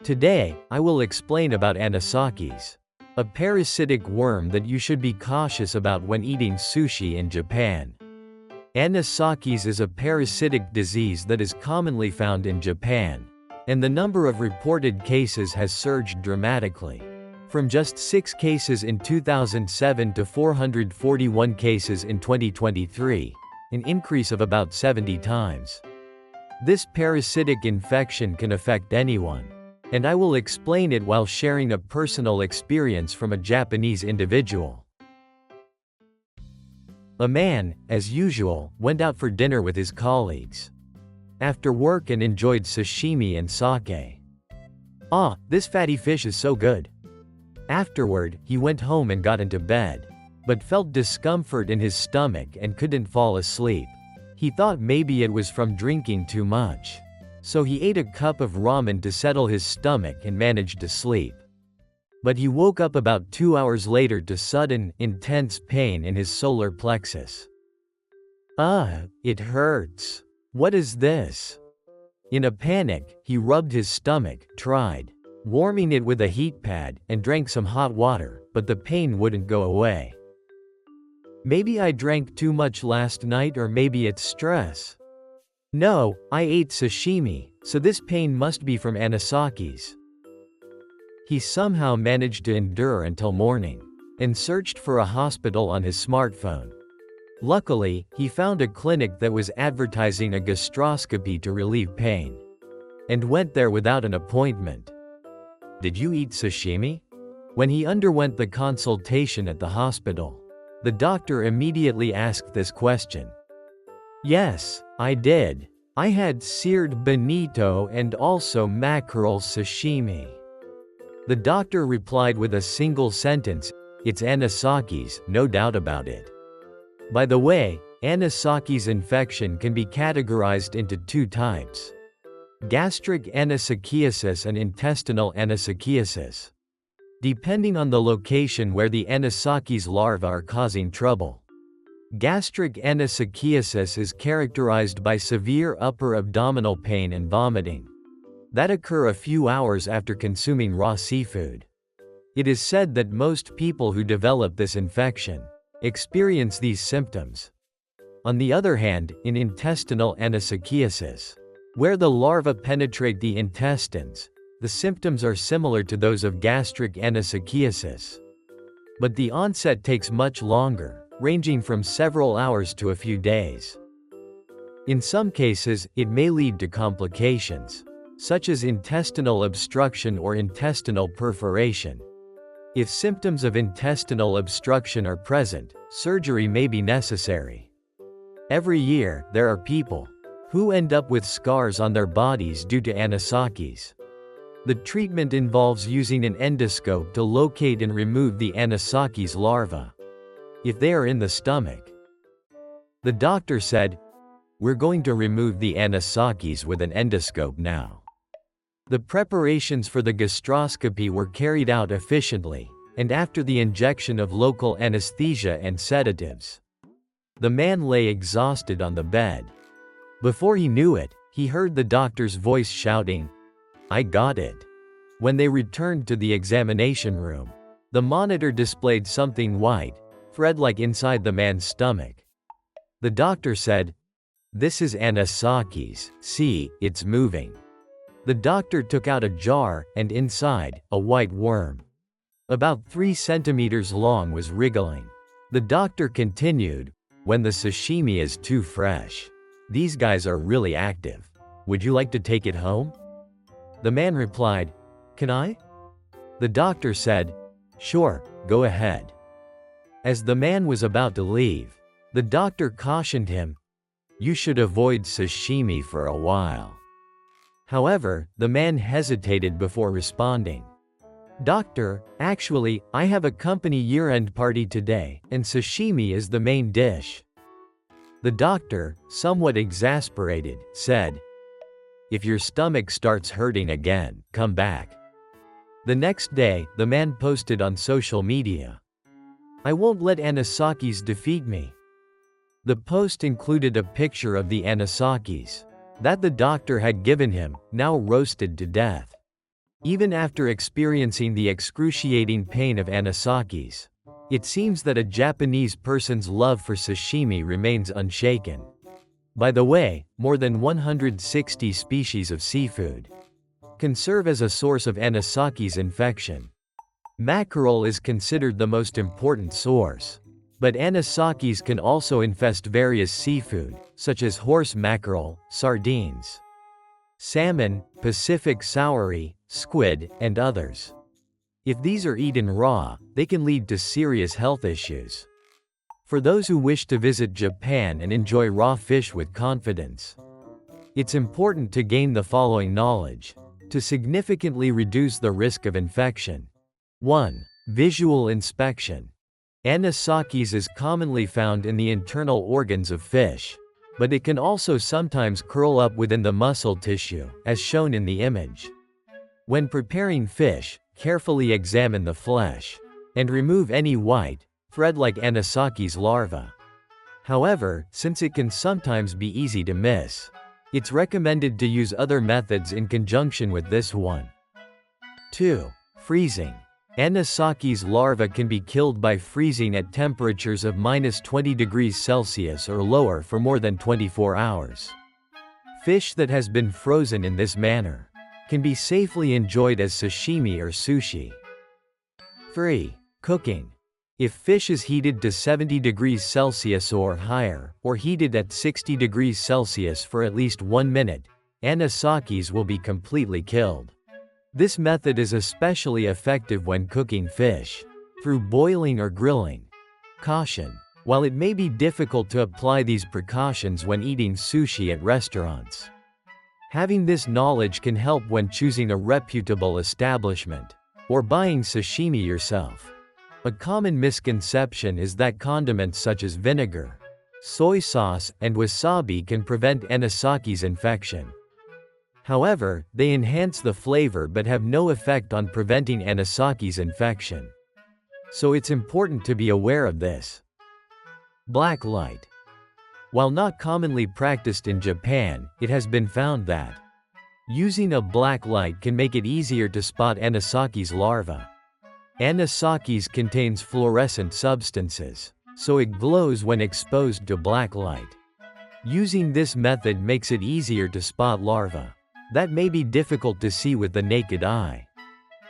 Today, I will explain about Anisakis, a parasitic worm that you should be cautious about when eating sushi in Japan. Anisakis is a parasitic disease that is commonly found in Japan, and the number of reported cases has surged dramatically. From just 6 cases in 2007 to 441 cases in 2023, an increase of about 70 times. This parasitic infection can affect anyone, and I will explain it while sharing a personal experience from a Japanese individual. A man, as usual, went out for dinner with his colleagues after work and enjoyed sashimi and sake. "Ah, this fatty fish is so good." Afterward, he went home and got into bed, but felt discomfort in his stomach and couldn't fall asleep. He thought maybe it was from drinking too much. So he ate a cup of ramen to settle his stomach and managed to sleep. But he woke up about 2 hours later to sudden, intense pain in his solar plexus. It hurts. What is this? In a panic, he rubbed his stomach, tried warming it with a heat pad, and drank some hot water, but the pain wouldn't go away. Maybe I drank too much last night, or maybe it's stress. No, I ate sashimi, so this pain must be from Anisakis. He somehow managed to endure until morning, and searched for a hospital on his smartphone. Luckily, he found a clinic that was advertising a gastroscopy to relieve pain, and went there without an appointment. "Did you eat sashimi?" When he underwent the consultation at the hospital, the doctor immediately asked this question. "Yes, I did. I had seared bonito and also mackerel sashimi." The doctor replied with a single sentence, "It's Anisakis, no doubt about it." By the way, Anisakis infection can be categorized into 2 types: gastric anisakiasis and intestinal anisakiasis, depending on the location where the Anisakis larvae are causing trouble. Gastric anisakiasis is characterized by severe upper abdominal pain and vomiting that occur a few hours after consuming raw seafood. It is said that most people who develop this infection experience these symptoms. On the other hand, in intestinal anisakiasis, where the larvae penetrate the intestines, the symptoms are similar to those of gastric anisakiasis. But the onset takes much longer, ranging from several hours to a few days. In some cases, it may lead to complications, such as intestinal obstruction or intestinal perforation. If symptoms of intestinal obstruction are present, surgery may be necessary. Every year, there are people who end up with scars on their bodies due to Anisakis. The treatment involves using an endoscope to locate and remove the Anisakis larvae, if they are in the stomach. The doctor said, "We're going to remove the Anisakis with an endoscope now." The preparations for the gastroscopy were carried out efficiently, and after the injection of local anesthesia and sedatives, the man lay exhausted on the bed. Before he knew it, he heard the doctor's voice shouting, "I got it." When they returned to the examination room, the monitor displayed something white, thread-like inside the man's stomach. The doctor said, "This is Anisakis, see, it's moving." The doctor took out a jar, and inside, a white worm, about 3 centimeters long, was wriggling. The doctor continued, "When the sashimi is too fresh, these guys are really active. Would you like to take it home?" The man replied, "Can I?" The doctor said, "Sure, go ahead." As the man was about to leave, the doctor cautioned him, "You should avoid sashimi for a while." However, the man hesitated before responding. "Doctor, actually, I have a company year-end party today, and sashimi is the main dish." The doctor, somewhat exasperated, said, "If your stomach starts hurting again, come back." The next day, the man posted on social media, "I won't let Anisakis defeat me." The post included a picture of the Anisakis that the doctor had given him, now roasted to death. Even after experiencing the excruciating pain of Anisakis, it seems that a Japanese person's love for sashimi remains unshaken. By the way, more than 160 species of seafood can serve as a source of Anisakis infection. Mackerel is considered the most important source, but Anisakis can also infest various seafood, such as horse mackerel, sardines, salmon, Pacific saury, squid, and others. If these are eaten raw, they can lead to serious health issues. For those who wish to visit Japan and enjoy raw fish with confidence, it's important to gain the following knowledge to significantly reduce the risk of infection. 1. Visual inspection. Anisakis is commonly found in the internal organs of fish, but it can also sometimes curl up within the muscle tissue, as shown in the image. When preparing fish, carefully examine the flesh and remove any white, thread-like Anisakis larvae. However, since it can sometimes be easy to miss, it's recommended to use other methods in conjunction with this one. 2. Freezing. Anisakis larvae can be killed by freezing at temperatures of -20 degrees Celsius or lower for more than 24 hours. Fish that has been frozen in this manner can be safely enjoyed as sashimi or sushi. 3. Cooking. If fish is heated to 70 degrees Celsius or higher, or heated at 60 degrees Celsius for at least 1 minute, Anisakis will be completely killed. This method is especially effective when cooking fish through boiling or grilling. Caution. While it may be difficult to apply these precautions when eating sushi at restaurants, having this knowledge can help when choosing a reputable establishment or buying sashimi yourself. A common misconception is that condiments such as vinegar, soy sauce, and wasabi can prevent Anisakis infection. However, they enhance the flavor but have no effect on preventing Anisakis infection. So it's important to be aware of this. Black light. While not commonly practiced in Japan, it has been found that using a black light can make it easier to spot Anisakis larvae. Anisakis contains fluorescent substances, so it glows when exposed to black light. Using this method makes it easier to spot larvae that may be difficult to see with the naked eye.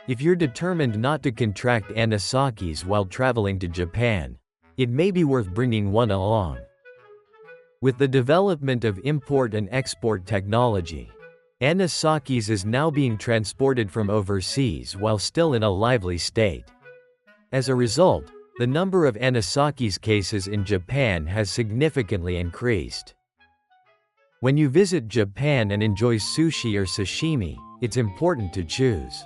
If you're determined not to contract Anisakis while traveling to Japan, it may be worth bringing one along. With the development of import and export technology, Anisakis is now being transported from overseas while still in a lively state. As a result, the number of Anisakis cases in Japan has significantly increased. When you visit Japan and enjoy sushi or sashimi, it's important to choose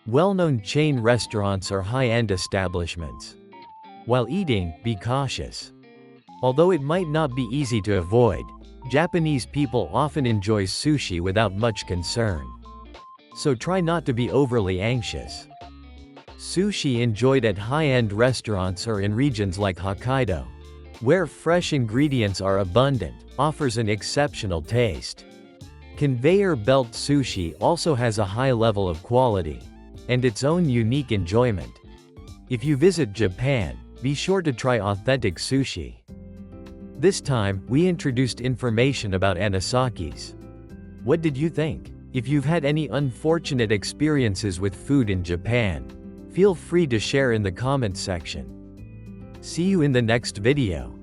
well-known chain restaurants or high-end establishments. While eating, be cautious. Although it might not be easy to avoid, Japanese people often enjoy sushi without much concern. So try not to be overly anxious. Sushi enjoyed at high-end restaurants or in regions like Hokkaido, where fresh ingredients are abundant, offers an exceptional taste. Conveyor belt sushi also has a high level of quality and its own unique enjoyment. If you visit Japan, be sure to try authentic sushi. This time, we introduced information about Anisakis. What did you think? If you've had any unfortunate experiences with food in Japan, feel free to share in the comments section. See you in the next video.